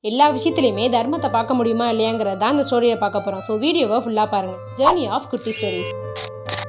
எல்லா விஷயத்துலையுமே தர்மத்தை பார்க்க முடியுமா இல்லையாங்கிறது தான் இந்த ஸ்டோரியை பார்க்க போகிறோம். ஸோ வீடியோவை ஃபுல்லாக பாருங்கள். ஜேர்னி ஆஃப் குட்டி ஸ்டோரிஸ்.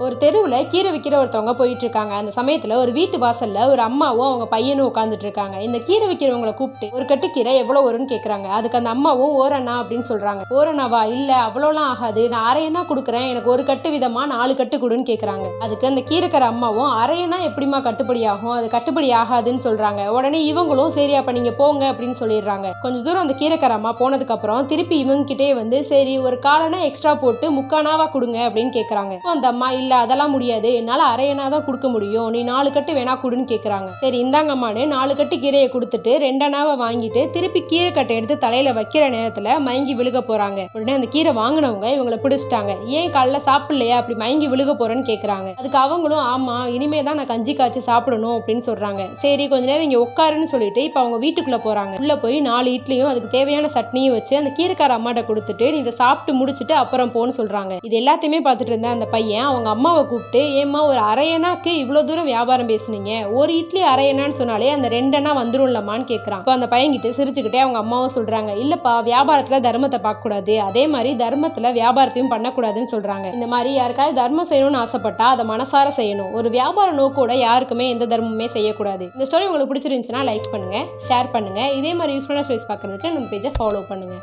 ஒரு தெருவில் கீரை விற்கிற ஒருத்தவங்க போயிட்டு இருக்காங்க. அந்த சமயத்தில் ஒரு வீட்டு வாசல்ல ஒரு அம்மாவும் அவங்க பையனும் உட்காந்துட்டு இருக்காங்க. இந்த கீரை விற்கிறவங்களை கூப்பிட்டு ஒரு கட்டு கீரை எவ்வளோ வரும்னு கேட்குறாங்க. அதுக்கு அந்த அம்மாவும் ஓரணா அப்படின்னு சொல்றாங்க. ஓரணாவா? இல்லை அவ்வளோலாம் ஆகாது, நான் அரையனா கொடுக்குறேன், எனக்கு ஒரு கட்டு விதமா 4 கட்டு கொடுன்னு கேட்குறாங்க. அதுக்கு அந்த கீரைக்கார அம்மாவும் அரையனா எப்படிமா கட்டுப்படி ஆகும், அது கட்டுப்படி ஆகாதுன்னு சொல்றாங்க. உடனே இவங்களும் சரி அப்ப நீங்க போங்க அப்படின்னு சொல்லிடுறாங்க. கொஞ்சம் தூரம் அந்த கீரைக்கார அம்மா போனதுக்கு அப்புறம் திருப்பி இவங்க கிட்டே வந்து சரி ஒரு காலனா எக்ஸ்ட்ரா போட்டு முக்கானாவா கொடுங்க அப்படின்னு கேட்குறாங்க. அந்த அம்மா இல்ல அதெல்லாம் முடியாது, என்னால அரையனா தான் கொடுக்க முடியும், நீ 4 கட்டு வேணா கொடுன்னு கேட்குறாங்க. சரி இந்தாங்கம்மான்னு 4 கட்டு கீரையை கொடுத்துட்டு 2 அணாவை வாங்கிட்டு திருப்பி கீரை கட்டை எடுத்து தலையில வைக்கிற நேரத்துல மயங்கி விழுக போறாங்க. உடனே அந்த கீரை வாங்கினவங்க இவங்களை பிடிச்சிட்டாங்க. ஏன் காலைல சாப்பிடலையா, அப்படி மயங்கி விழுக போறேன்னு கேட்குறாங்க. அதுக்கு அவங்களும் ஆமா இனிமே தான் நான் கஞ்சி காய்ச்சி சாப்பிடணும் அப்படின்னு சொல்றாங்க. சரி கொஞ்ச நேரம் இங்க உட்காருன்னு சொல்லிட்டு இப்ப அவங்க வீட்டுக்குள்ள போறாங்க. உள்ள போய் 4 இட்லியும் அதுக்கு தேவையான சட்னியும் வச்சு அந்த கீரைக்கார அம்மாட்ட கொடுத்துட்டு நீ இதை சாப்பிட்டு முடிச்சுட்டு அப்புறம் போன்னு சொல்றாங்க. இது எல்லாத்தையுமே பார்த்துட்டு இருந்த அந்த பையன் அவங்க அம்மாவை கூப்பிட்டு ஏமா ஒரு அரையனாக்கு இவ்வளோ தூரம் வியாபாரம் பேசுனீங்க, ஒரு இட்லி அரையனான்னு சொன்னாலே அந்த 2 அணா வந்துரும்லமான்னு கேட்குறான். இப்போ அந்த பையன்கிட்ட சிரிச்சுக்கிட்டே அவங்க அம்மாவும் சொல்றாங்க இல்லப்பா வியாபாரத்துல தர்மத்தை பார்க்க கூடாது, அதே மாதிரி தர்மத்துல வியாபாரத்தையும் பண்ணக்கூடாதுன்னு சொல்றாங்க. இந்த மாதிரி யாருக்காவது தர்மம் செய்யணும்னு ஆசைப்பட்டா அதை மனசார செய்யணும். ஒரு வியாபார நோக்கோட யாருக்குமே எந்த தர்மமே செய்யக்கூடாது. இந்த ஸ்டோரி உங்களுக்கு பிடிச்சிருந்துச்சுன்னா லைக் பண்ணுங்க, ஷேர் பண்ணுங்க. இதே மாதிரி யூஸ்ஃபுல்லான ஸ்டோரிஸ் பார்க்கறதுக்கு நம்ம பேஜை ஃபாலோ பண்ணுங்க.